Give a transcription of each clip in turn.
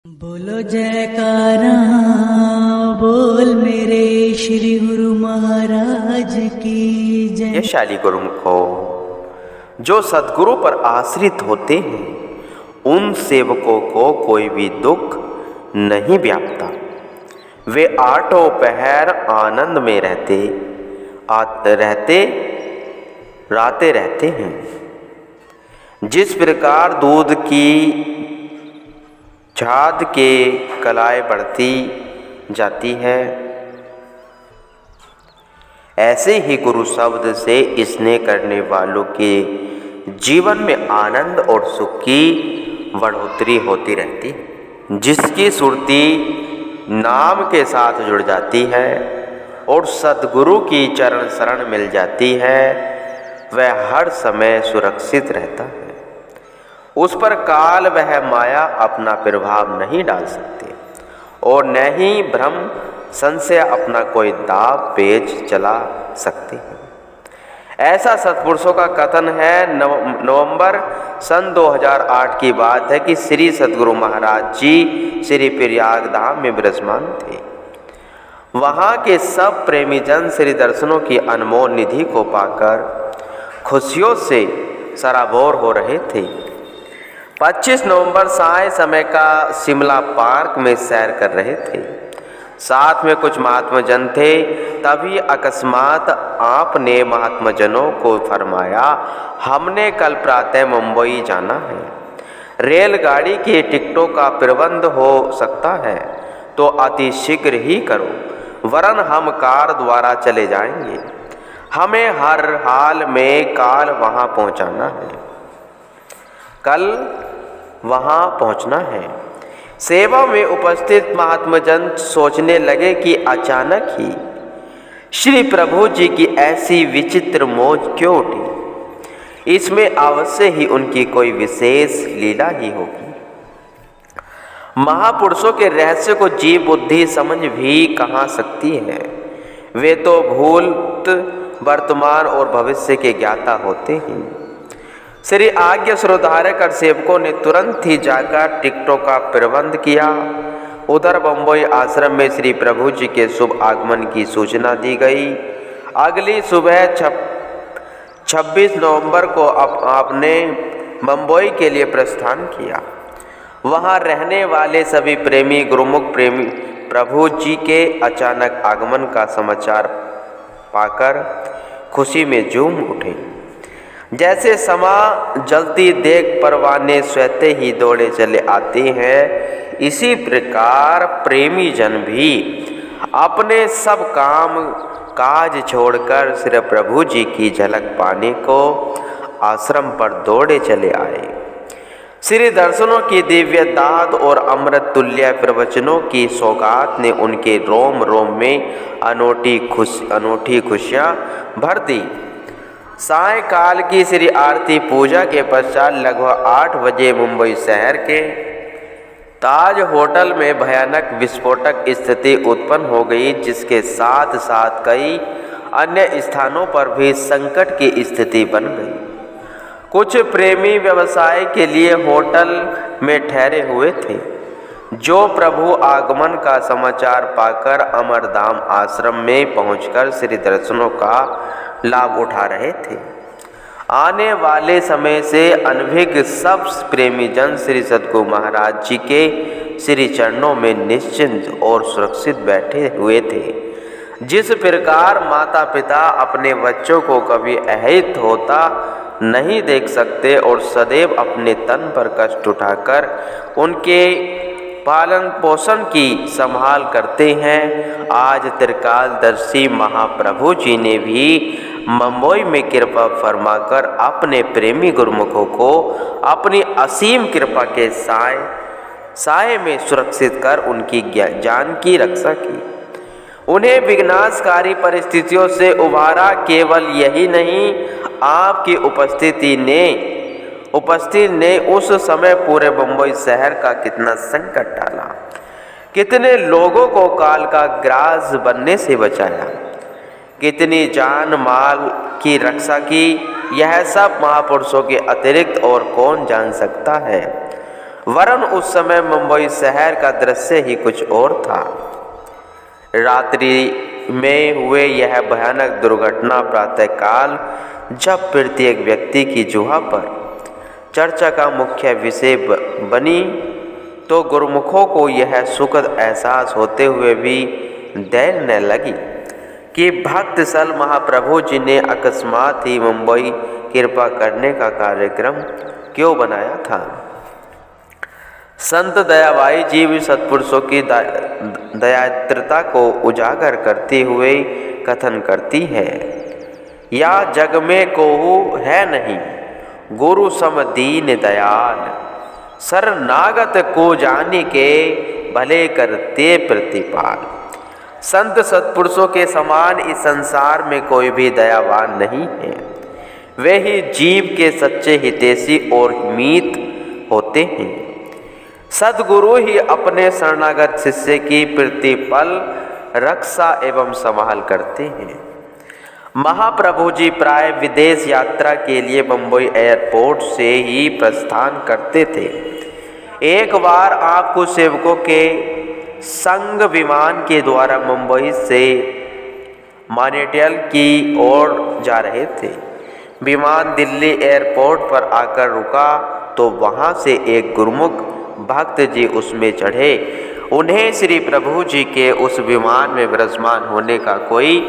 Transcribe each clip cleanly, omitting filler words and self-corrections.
बोलो जयकारा बोल मेरे श्री गुरु महाराज की जय। ये शाली गुरुमुखो जो सद्गुरु पर आश्रित होते हैं उन सेवकों को कोई भी दुख नहीं व्यापता। वे आठों पहर आनंद में रहते रहते हैं। जिस प्रकार दूध की झाद के कलाएं बढ़ती जाती है, ऐसे ही गुरु शब्द से स्नेह करने वालों के जीवन में आनंद और सुख की बढ़ोतरी होती रहती है। जिसकी सुरती नाम के साथ जुड़ जाती है और सद्गुरु की चरण शरण मिल जाती है, वह हर समय सुरक्षित रहता है। उस पर काल वह माया अपना प्रभाव नहीं डाल सकते और न ही भ्रम संशय अपना कोई दाव पेच चला सकते हैं। ऐसा सत्पुरुषों का कथन है। नवंबर सन 2008 की बात है कि श्री सद्गुरु महाराज जी श्री प्रयाग धाम में विराजमान थे। वहाँ के सब प्रेमी जन श्री दर्शनों की अनमोल निधि को पाकर खुशियों से सराबोर हो रहे थे। 25 नवंबर साय समय का शिमला पार्क में सैर कर रहे थे। साथ में कुछ महात्मा जन थे। तभी अकस्मात आपने महात्मा जनों को फरमाया, हमने कल प्रातः मुंबई जाना है। रेलगाड़ी की टिकटों का प्रबंध हो सकता है तो अति शीघ्र ही करो, वरन हम कार द्वारा चले जाएंगे। हमें हर हाल में कल वहाँ पहुँचना है। सेवा में उपस्थित महात्मा जन सोचने लगे कि अचानक ही श्री प्रभु जी की ऐसी विचित्र मौज क्यों उठी। इसमें अवश्य ही उनकी कोई विशेष लीला ही होगी। महापुरुषों के रहस्य को जीव बुद्धि समझ भी कहाँ सकती है। वे तो भूत वर्तमान और भविष्य के ज्ञाता होते हैं। श्री आज्ञा श्रोधारक और सेवकों ने तुरंत ही जाकर टिकटों का प्रबंध किया। उधर बम्बई आश्रम में श्री प्रभु जी के शुभ आगमन की सूचना दी गई। अगली सुबह 26 नवंबर को आपने बम्बई के लिए प्रस्थान किया। वहां रहने वाले सभी प्रेमी गुरुमुख प्रेमी प्रभु जी के अचानक आगमन का समाचार पाकर खुशी में झूम उठे। जैसे समा जलती देख परवाने स्वतः ही दौड़े चले आते हैं, इसी प्रकार प्रेमी जन भी अपने सब काम काज छोड़कर श्री प्रभु जी की झलक पाने को आश्रम पर दौड़े चले आए। श्री दर्शनों की दिव्य दात और अमृत तुल्य प्रवचनों की सौगात ने उनके रोम रोम में अनोखी खुशियाँ भर दी। सायंकाल की श्री आरती पूजा के पश्चात लगभग 8 बजे मुंबई शहर के ताज होटल में भयानक विस्फोटक स्थिति उत्पन्न हो गई, जिसके साथ साथ कई अन्य स्थानों पर भी संकट की स्थिति बन गई। कुछ प्रेमी व्यवसाय के लिए होटल में ठहरे हुए थे, जो प्रभु आगमन का समाचार पाकर अमरधाम आश्रम में पहुंचकर श्री दर्शनों का लाभ उठा रहे थे। आने वाले समय से अनभिज्ञ सब प्रेमी जन श्री सद्गुरु महाराज जी के श्री चरणों में निश्चिंत और सुरक्षित बैठे हुए थे। जिस प्रकार माता पिता अपने बच्चों को कभी अहित होता नहीं देख सकते और सदैव अपने तन पर कष्ट उठाकर उनके पालन पोषण की संभाल करते हैं, आज त्रिकालदर्शी महाप्रभु जी ने भी मुंबई में कृपा फरमाकर अपने प्रेमी गुरुमुखों को अपनी असीम कृपा के साए में सुरक्षित कर उनकी जान की रक्षा की। उन्हें विनाशकारी परिस्थितियों से उबारा। केवल यही नहीं, आपकी उपस्थिति ने उस समय पूरे मुंबई शहर का कितना संकट टाला, कितने लोगों को काल का ग्रास बनने से बचाया, कितनी जान माल की रक्षा की, यह सब महापुरुषों के अतिरिक्त और कौन जान सकता है। वरन उस समय मुंबई शहर का दृश्य ही कुछ और था। रात्रि में हुए यह भयानक दुर्घटना प्रातःकाल जब प्रत्येक व्यक्ति की जुहा पर चर्चा का मुख्य विषय बनी, तो गुरुमुखों को यह सुखद एहसास होते हुए भी देर न लगी कि भक्त सल महाप्रभु जी ने अकस्मात ही मुंबई कृपा करने का कार्यक्रम क्यों बनाया था। संत दयाबाई जी भी सत्पुरुषों की दयाद्रता को उजागर करते हुए कथन करती है, या जग में कोहू है नहीं गुरु सम दीन दयाल, शरणागत को जाने के भले करते प्रतिपाल। संत सत्पुरुषों के समान इस संसार में कोई भी दयावान नहीं है। वे ही जीव के सच्चे हितैषी और मीत होते हैं। सद्गुरु ही अपने शरणागत शिष्य की प्रतिपल रक्षा एवं संभाल करते हैं। महाप्रभु जी प्राय विदेश यात्रा के लिए मुंबई एयरपोर्ट से ही प्रस्थान करते थे। एक बार आपको सेवकों के संग विमान के द्वारा मुंबई से मानेटियल की ओर जा रहे थे। विमान दिल्ली एयरपोर्ट पर आकर रुका तो वहां से एक गुरुमुख भक्त जी उसमें चढ़े। उन्हें श्री प्रभु जी के उस विमान में विराजमान होने का कोई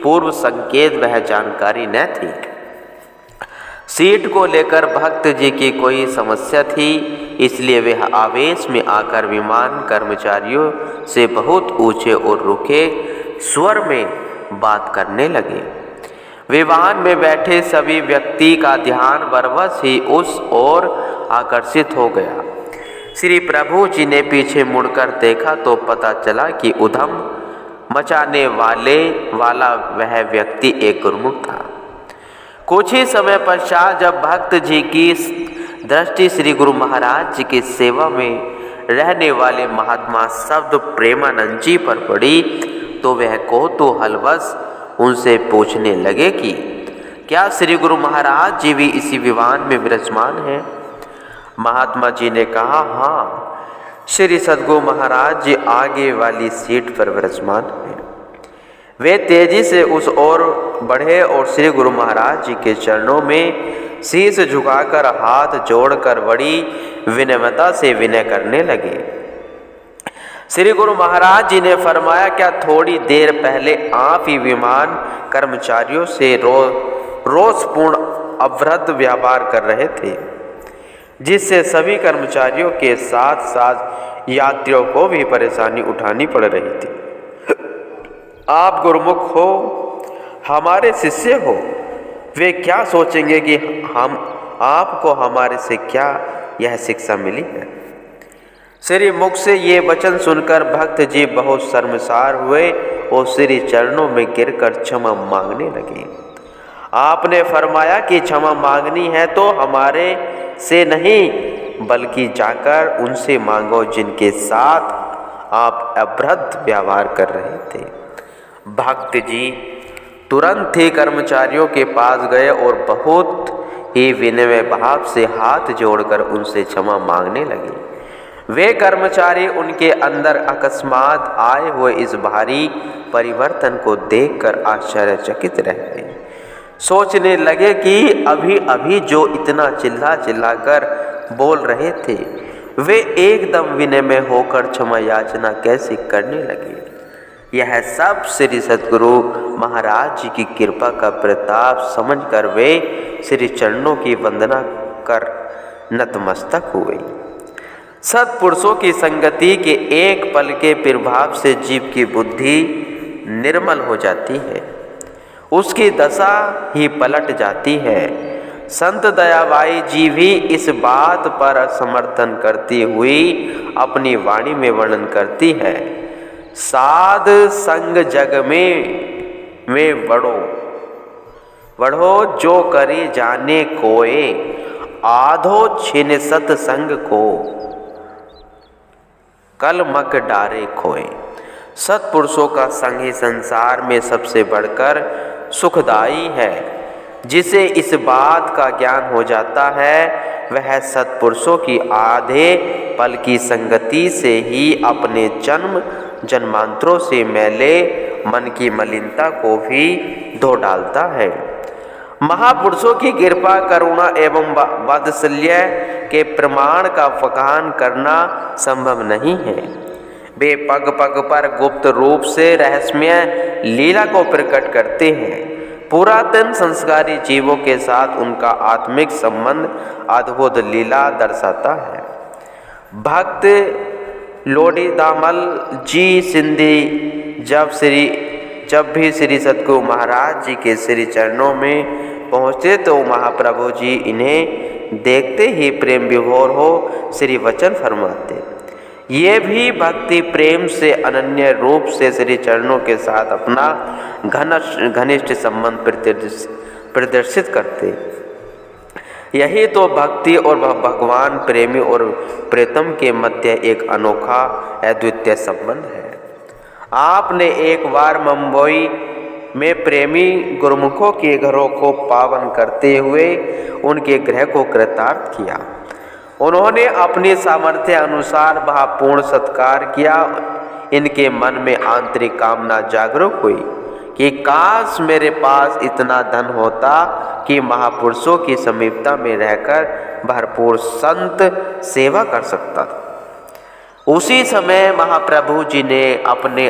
पूर्व संकेत वह जानकारी न थी। सीट को लेकर भक्त जी की कोई समस्या थी, इसलिए वह आवेश में आकर विमान कर्मचारियों से बहुत ऊंचे और रुखे स्वर में बात करने लगे। विमान में बैठे सभी व्यक्ति का ध्यान बरबस ही उस ओर आकर्षित हो गया। श्री प्रभु जी ने पीछे मुड़कर देखा तो पता चला कि उधम मचाने वाला वह व्यक्ति एक गुरुमुख था। कुछ ही समय पश्चात जब भक्त जी की दृष्टि श्री गुरु महाराज जी की सेवा में रहने वाले महात्मा शब्द प्रेमानंद जी पर पड़ी, तो वह कौतूहलवश उनसे पूछने लगे कि क्या श्री गुरु महाराज जी भी इसी विमान में विराजमान हैं। महात्मा जी ने कहा, हाँ, श्री सद्गुरु महाराज जी आगे वाली सीट पर विराजमान हैं। वे तेजी से उस ओर बढ़े और श्री गुरु महाराज जी के चरणों में शीश झुकाकर हाथ जोड़कर बड़ी विनम्रता से विनय करने लगे। श्री गुरु महाराज जी ने फरमाया, क्या थोड़ी देर पहले आप ही विमान कर्मचारियों से रोषपूर्ण अभद्र व्यवहार कर रहे थे, जिससे सभी कर्मचारियों के साथ साथ यात्रियों को भी परेशानी उठानी पड़ रही थी। आप गुरुमुख हो, हमारे शिष्य हो, वे क्या सोचेंगे कि हम आपको हमारे से क्या यह शिक्षा मिली है। श्री मुख से ये वचन सुनकर भक्त जी बहुत शर्मसार हुए और श्री चरणों में गिरकर क्षमा मांगने लगे। आपने फरमाया कि क्षमा मांगनी है तो हमारे से नहीं, बल्कि जाकर उनसे मांगो जिनके साथ आप अभद्र व्यवहार कर रहे थे। भक्त जी तुरंत ही कर्मचारियों के पास गए और बहुत ही विनम्र भाव से हाथ जोड़कर उनसे क्षमा मांगने लगे। वे कर्मचारी उनके अंदर अकस्मात आए हुए इस भारी परिवर्तन को देखकर आश्चर्यचकित रह गए। सोचने लगे कि अभी अभी जो इतना चिल्ला कर बोल रहे थे, वे एकदम विनम्र होकर क्षमा याचना कैसे करने लगे। यह सब श्री सद्गुरु महाराज जी की कृपा का प्रताप समझकर वे श्री चरणों की वंदना कर नतमस्तक हुए। सत्पुरुषों की संगति के एक पल के प्रभाव से जीव की बुद्धि निर्मल हो जाती है, उसकी दशा ही पलट जाती है। संत दयाबाई जी भी इस बात पर समर्थन करती हुई अपनी वाणी में वर्णन करती है, साध संग जग में बढ़ो जो करे जाने कोए, आधो छिन सत्संग को कल मक डारे खोए। सत्पुरुषों का संग ही संसार में सबसे बढ़कर सुखदायी है। जिसे इस बात का ज्ञान हो जाता है वह सत्पुरुषों की आधे पल की संगति से ही अपने जन्मांतरों से मैले मन की मलिनता को भी धो डालता है। महापुरुषों की कृपा, करुणा एवं वात्सल्य के प्रमाण का बखान करना संभव नहीं है। वे पग पग पर गुप्त रूप से रहस्यमय लीला को प्रकट करते हैं। पुरातन संस्कारी जीवों के साथ उनका आत्मिक संबंध अद्भुत लीला दर्शाता है। भक्त लोडीदामल जी सिंधी जब भी श्री सद्गुरु महाराज जी के श्री चरणों में पहुँचते तो महाप्रभु जी इन्हें देखते ही प्रेम विभोर हो श्री वचन फरमाते। ये भी भक्ति प्रेम से अनन्य रूप से श्री चरणों के साथ अपना घनिष्ठ संबंध प्रदर्शित करते। यही तो भक्ति और भगवान प्रेमी और प्रीतम के मध्य एक अनोखा अद्वितीय संबंध है। आपने एक बार मुंबई में प्रेमी गुरुमुखों के घरों को पावन करते हुए उनके गृह को कृतार्थ किया। उन्होंने अपनी सामर्थ्य अनुसार भावपूर्ण सत्कार किया। इनके मन में आंतरिक कामना जागरूक हुई कि काश मेरे पास इतना धन होता कि महापुरुषों की समीपता में रहकर भरपूर संत सेवा कर सकता था। उसी समय महाप्रभु जी ने अपने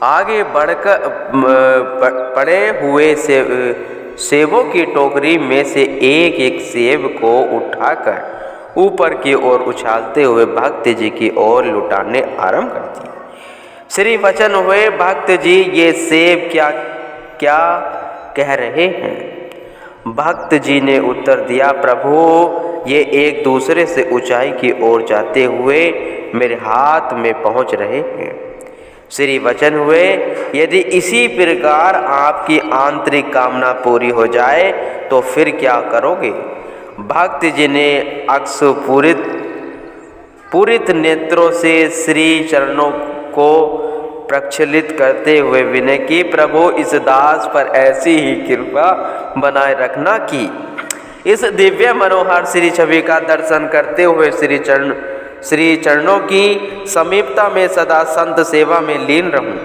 आगे बढ़कर पड़े हुए सेबों की टोकरी में से एक सेब को उठाकर ऊपर की ओर उछालते हुए भक्त जी की ओर लुटाने आरंभ कर दिए। श्री वचन हुए, भक्त जी ये सेब क्या कह रहे हैं? भक्त जी ने उत्तर दिया, प्रभु ये एक दूसरे से ऊंचाई की ओर जाते हुए मेरे हाथ में पहुंच रहे हैं। श्री वचन हुए, यदि इसी प्रकार आपकी आंतरिक कामना पूरी हो जाए तो फिर क्या करोगे? भक्त जी ने अक्षुपूरित नेत्रों से श्री चरणों को प्रक्षालित करते हुए विनय की, प्रभु इस दास पर ऐसी ही कृपा बनाए रखना कि इस दिव्य मनोहर श्री छवि का दर्शन करते हुए श्री चरणों की समीपता में सदा संत सेवा में लीन रहूं।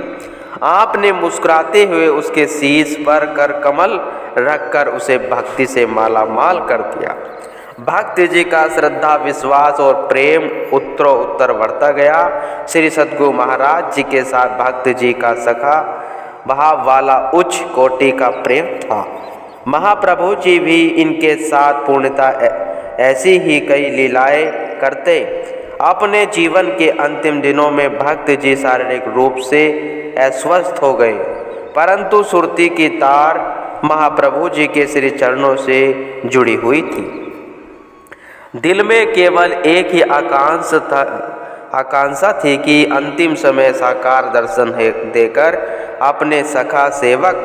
आपने मुस्कुराते हुए उसके शीश पर कर कमल रखकर उसे भक्ति से माला माल कर दिया। भक्त जी का श्रद्धा, विश्वास और प्रेम उत्तरोत्तर बढ़ता गया। श्री सद्गुरु महाराज जी के साथ भक्त जी का सखा भाव वाला उच्च कोटि का प्रेम था। महाप्रभु जी भी इनके साथ पूर्णता ऐसी ही कई लीलाएं करते। अपने जीवन के अंतिम दिनों में भक्त जी शारीरिक रूप से अस्वस्थ हो गए, परंतु सुरती की तार महाप्रभु जी के श्री चरणों से जुड़ी हुई थी। दिल में केवल एक ही आकांक्षा थी कि अंतिम समय साकार दर्शन देकर अपने सखा सेवक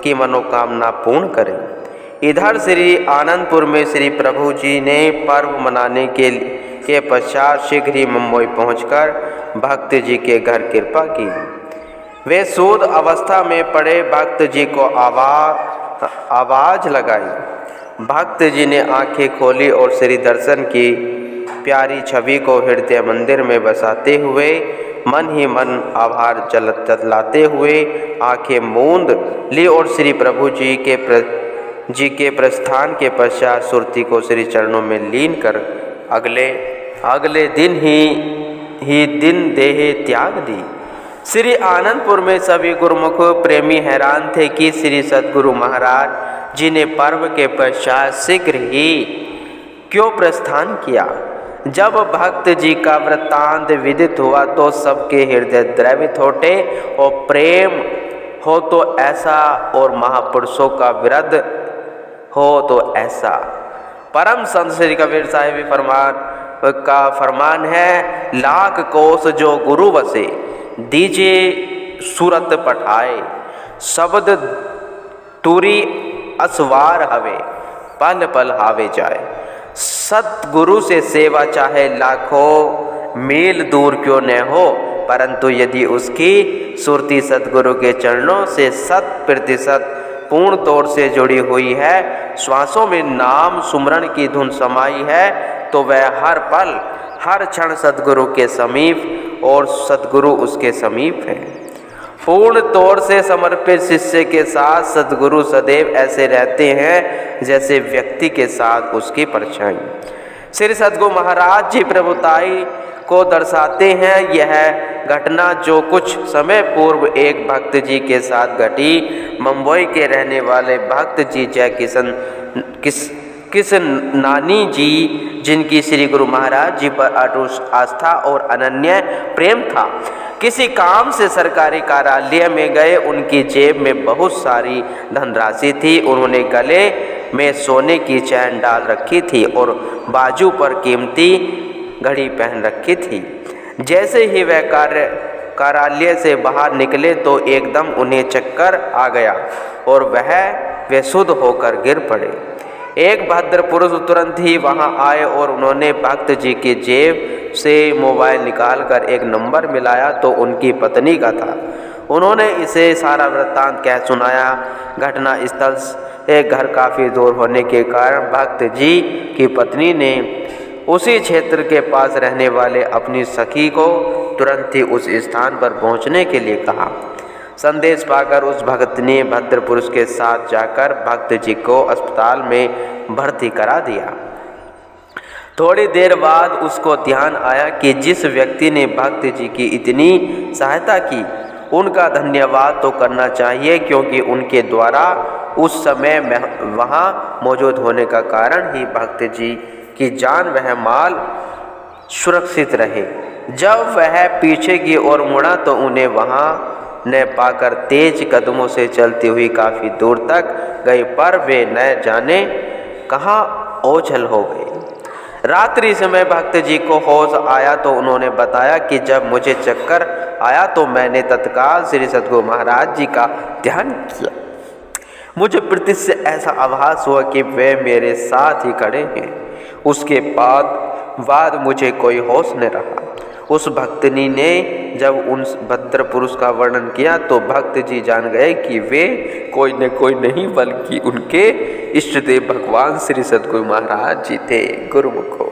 की मनोकामना पूर्ण करें। इधर श्री आनंदपुर में श्री प्रभु जी ने पर्व मनाने के पश्चात शीघ्र ही मुंबई पहुंचकर भक्त जी के घर कृपा की। वे शोध अवस्था में पड़े भक्त जी को आवाज लगाई। भक्त जी ने आंखें खोली और श्री दर्शन की प्यारी छवि को हृदय मंदिर में बसाते हुए मन ही मन आभार जतलाते हुए आंखें मूंद ली और श्री प्रभु जी के प्रस्थान के पश्चात सुरती को श्री चरणों में लीन कर अगले दिन ही दिन देह त्याग दी। श्री आनंदपुर में सभी गुरुमुख प्रेमी हैरान थे कि श्री सद्गुरु महाराज जी ने पर्व के पश्चात शीघ्र ही क्यों प्रस्थान किया। जब भक्त जी का वृत्तांत विदित हुआ तो सबके हृदय द्रवित होते और प्रेम हो तो ऐसा और महापुरुषों का विरध हो तो ऐसा। परम संत श्री कबीर साहिब का फरमान है, लाख कोस जो गुरु बसे दीजे सूरत पठाए, शब्द तुरी असवार हवे पल पल हावे जाए। सतगुरु से सेवा चाहे लाखों मील दूर क्यों न हो, परंतु यदि उसकी सुरती सतगुरु के चरणों से 100% पूर्ण तौर से जुड़ी हुई है, श्वासों में नाम सुमरण की धुन समाई है, तो वह हर पल हर क्षण सद्गुरु के समीप और सद्गुरु उसके समीप है। पूर्ण तौर से समर्पित शिष्य के साथ सद्गुरु सदैव ऐसे रहते हैं जैसे व्यक्ति के साथ उसकी परछाई। श्री सद्गुरु महाराज जी प्रभुताई को दर्शाते हैं। यह घटना जो कुछ समय पूर्व एक भक्त जी के साथ घटी, मुंबई के रहने वाले भक्त जी जय किशन नानी जी, जिनकी श्री गुरु महाराज जी पर अटूट आस्था और अनन्य प्रेम था, किसी काम से सरकारी कार्यालय में गए। उनकी जेब में बहुत सारी धनराशि थी। उन्होंने गले में सोने की चैन डाल रखी थी और बाजू पर कीमती घड़ी पहन रखी थी। जैसे ही वह कार्यालय से बाहर निकले तो एकदम उन्हें चक्कर आ गया और वह बेसुध होकर गिर पड़े। एक भद्र पुरुष तुरंत ही वहां आए और उन्होंने भक्त जी की जेब से मोबाइल निकालकर एक नंबर मिलाया तो उनकी पत्नी का था। उन्होंने इसे सारा वृत्तांत कह सुनाया। घटना स्थल से घर काफ़ी दूर होने के कारण भक्त जी की पत्नी ने उसी क्षेत्र के पास रहने वाले अपनी सखी को तुरंत ही उस स्थान पर पहुंचने के लिए कहा। संदेश पाकर उस भक्त ने भद्र पुरुष के साथ जाकर भक्त जी को अस्पताल में भर्ती करा दिया। थोड़ी देर बाद उसको ध्यान आया कि जिस व्यक्ति ने भक्त जी की इतनी सहायता की, उनका धन्यवाद तो करना चाहिए, क्योंकि उनके द्वारा उस समय वहाँ मौजूद होने का कारण ही भक्त जी की जान वह माल सुरक्षित रहे। जब वह पीछे की ओर मुड़ा तो उन्हें वहाँ न पाकर तेज कदमों से चलती हुई काफ़ी दूर तक गई, पर वे न जाने कहाँ ओझल हो गए। रात्रि समय भक्त जी को होश आया तो उन्होंने बताया कि जब मुझे चक्कर आया तो मैंने तत्काल श्री सद्गुरु महाराज जी का ध्यान किया। मुझे प्रत्यक्ष से ऐसा आभास हुआ कि वे मेरे साथ ही खड़े हैं। उसके बाद मुझे कोई होश न रहा। उस भक्तनी ने जब उन भद्र पुरुष का वर्णन किया तो भक्त जी जान गए कि वे कोई न कोई नहीं बल्कि उनके इष्ट देव भगवान श्री सद्गुरु महाराज जी थे। गुरुमुखो।